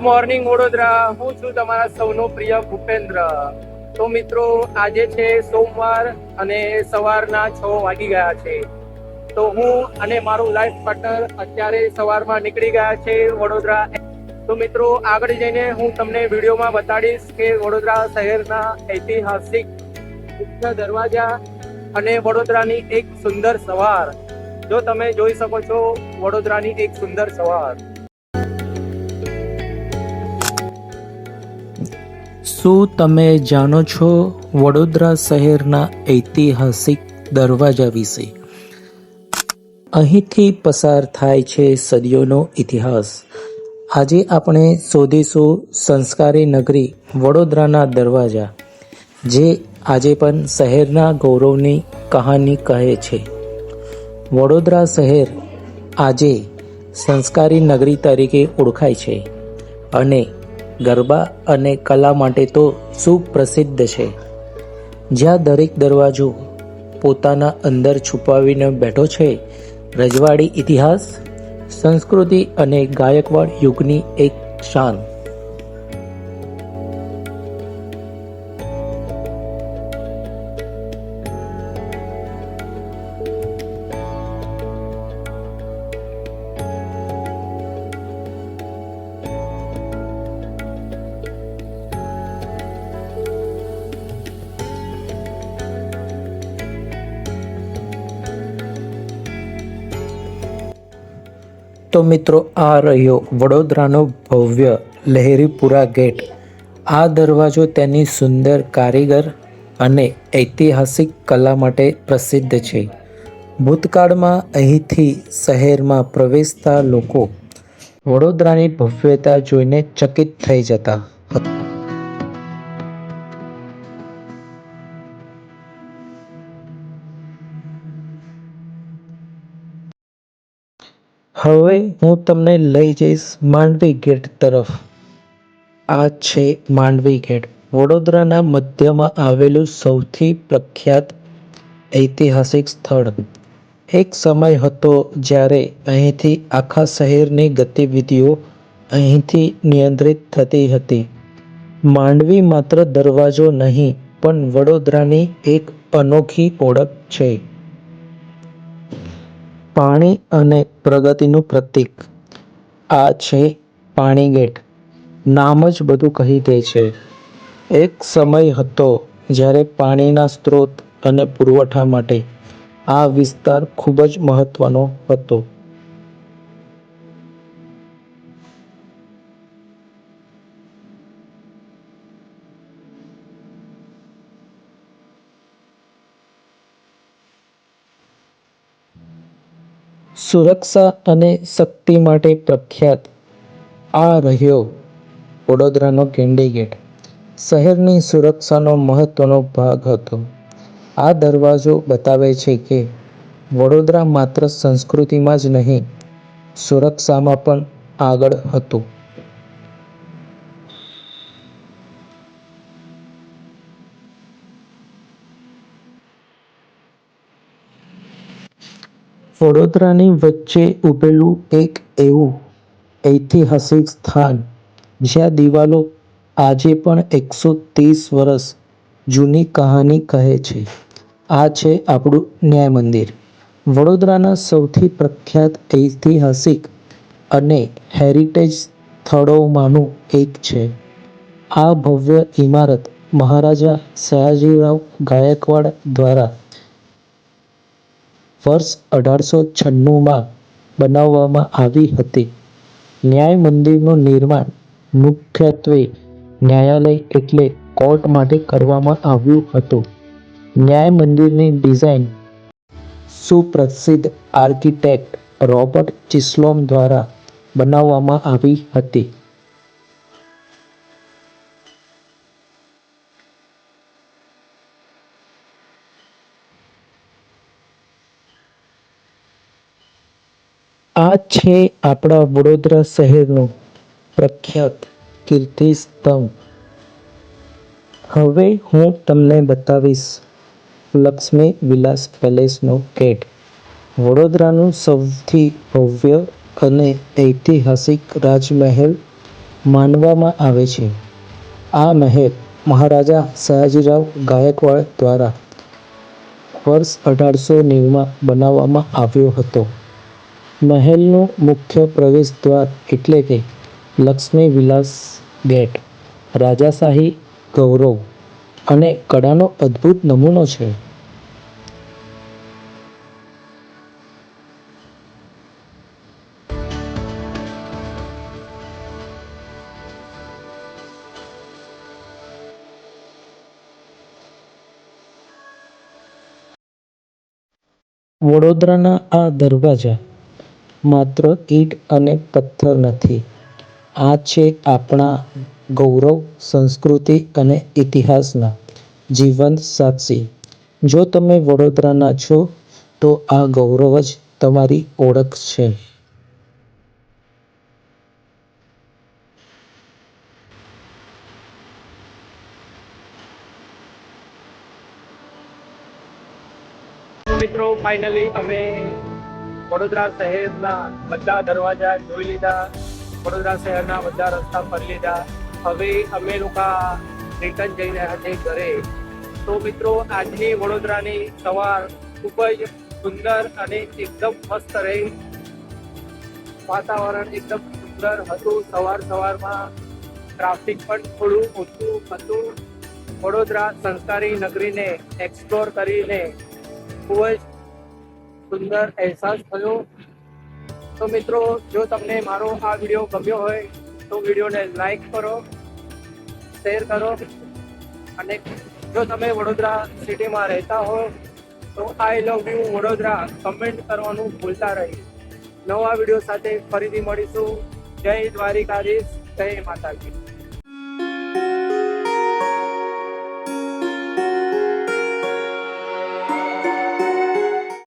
Good morning Vadodara. હું છું તમારા સૌનો પ્રિય ભૂપેન્દ્ર. તો મિત્રો, આજે છે સોમવાર અને સવારના 6 વાગી ગયા છે. તો હું અને મારું લાઈફ પાર્ટનર અત્યારે સવારમાં નીકળી ગયા છે વડોદરા. તો મિત્રો, આગળ જઈને હું તમને વિડીયોમાં બતાડીશ કે વડોદરા શહેરના ઐતિહાસિક મુખ્ય દરવાજા અને વડોદરાની એક સુંદર સવાર. જો તમે જોઈ શકો છો વડોદરાની એક સુંદર સવાર. શું તમે જાણો છો વડોદરા શહેરના ઐતિહાસિક દરવાજા વિશે? અહીંથી પસાર થાય છે સદીઓનો ઇતિહાસ. આજે આપણે શોધીશું સંસ્કારી નગરી વડોદરાના દરવાજા, જે આજે પણ શહેરના ગૌરવની કહાની કહે છે. વડોદરા શહેર આજે સંસ્કારી નગરી તરીકે ઓળખાય છે અને ગરબા અને કલા માટે તો સુપ્રસિદ્ધ છે, જ્યાં દરેક દરવાજો પોતાના અંદર છુપાવીને બેઠો છે રજવાડી ઇતિહાસ, સંસ્કૃતિ અને ગાયકવાડ યુગની એક શાન. તો મિત્રો, આ રહ્યો વડોદરાનો ભવ્ય લહેરીપુરા ગેટ. આ દરવાજો તેની સુંદર કારીગર અને ઐતિહાસિક કલા માટે પ્રસિદ્ધ છે. ભૂતકાળમાં અહીંથી શહેરમાં પ્રવેશતા લોકો વડોદરાની ભવ્યતા જોઈને ચકિત થઈ જતા હતા. હવે હું તમને લઈ જઈશ માંડવી ગેટ તરફ. આ છે માંડવી ગેટ, વડોદરાના મધ્યમાં આવેલું સૌથી પ્રખ્યાત ઐતિહાસિક સ્થળ. એક સમય હતો જ્યારે અહીંથી આખા શહેરની ગતિવિધિઓ અહીંથી નિયંત્રિત થતી હતી. માંડવી માત્ર દરવાજો નહીં, પણ વડોદરાની એક અનોખી ઓળખ છે. પાણી અને પ્રગતિનું પ્રતીક. આ છે પાણી ગેટ. નામ જ બધું કહી દે છે. એક સમય હતો જ્યારે પાણીના સ્ત્રોત અને પુરવઠા માટે આ વિસ્તાર ખૂબ જ મહત્વનો હતો. સુરક્ષા અને શક્તિ માટે પ્રખ્યાત આ રહ્યો વડોદરાનો કેન્ડી ગેટ. શહેરની સુરક્ષાનો મહત્વનો ભાગ હતો. આ દરવાજો બતાવે છે કે વડોદરા માત્ર સંસ્કૃતિમાં જ નહીં, સુરક્ષામાં પણ આગળ હતું. વડોદરાની વચ્ચે ઊભેલું એક એવું ઐતિહાસિક સ્થાન જ્યાં દિવાલો આજે પણ 130 વર્ષ જૂની કહાની કહે છે. આ છે આપણું ન્યાય મંદિર. વડોદરાના સૌથી પ્રખ્યાત ઐતિહાસિક અને હેરિટેજ સ્થળોમાંનું એક છે. આ ભવ્ય ઇમારત મહારાજા સયાજીરાવ ગાયકવાડ દ્વારા વર્ષ 1896માં બનાવવામાં આવી હતી. ન્યાય મંદિરનું નિર્માણ મુખ્યત્વે ન્યાયાલય એટલે કોર્ટ માટે કરવામાં આવ્યું હતું. ન્યાય મંદિરની ડિઝાઇન સુપ્રસિદ્ધ આર્કિટેક્ટ રોબર્ટ ચિસ્લોમ દ્વારા બનાવવામાં આવી હતી. આ છે આપણા વડોદરા શહેરનો પ્રખ્યાત કીર્તિસ્તંભ. હવે હું તમને બતાવીશ લક્ષ્મી વિલાસ પેલેસનો ગેટ. વડોદરાનું સૌથી ભવ્ય અને ઐતિહાસિક રાજમહેલ માનવામાં આવે છે. આ મહેલ મહારાજા સયાજીરાવ ગાયકવાડ દ્વારા વર્ષ 1890માં બનાવવામાં આવ્યો હતો. મહેલનું મુખ્ય પ્રવેશ દ્વાર એટલે કે લક્ષ્મી વિલાસ ગેટ રાજાશાહી ગૌરવ અને કળાનો અદ્ભુત નમૂનો છે. વડોદરાના આ દરવાજા માત્ર ઈંટ અને પથ્થર નથી, આ છે આપણા ગૌરવ, સંસ્કૃતિ અને ઇતિહાસના જીવંત સાક્ષી. જો તમે વડોદરાના છો તો આ ગૌરવ જ તમારી ઓળખ છે. મિત્રો ફાઇનલી અમે વડોદરા શહેરના બધા દરવાજા જોઈ લીધા, વડોદરા શહેરના બધા રસ્તા ફરી લીધા. હવે અમે લોકો રિટર્ન જઈ રહ્યા છે ઘરે. તો મિત્રો આજની વડોદરાની સવાર ખૂબ જ સુંદર અને એકદમ મસ્ત રહી. વાતાવરણ એકદમ સુંદર હતું. સવારમાં ટ્રાફિક પણ થોડું ઓછું હતું. વડોદરા સંસ્કારી નગરીને એક્સપ્લોર કરીને ખૂબ જ સુંદર અહેસાસ થયો. તો મિત્રો, જો તમને મારો આ વિડીયો ગમ્યો હોય તો વિડીયોને લાઈક કરો, શેર કરો અને જો તમે વડોદરા સિટીમાં રહેતા હો તો આઈ લવ યુ વડોદરા કમેન્ટ કરવાનું ભૂલતા નહીં. નવા વિડીયો સાથે ફરીથી મળીશું. જય દ્વારિકાધીશ, જય માતાજી.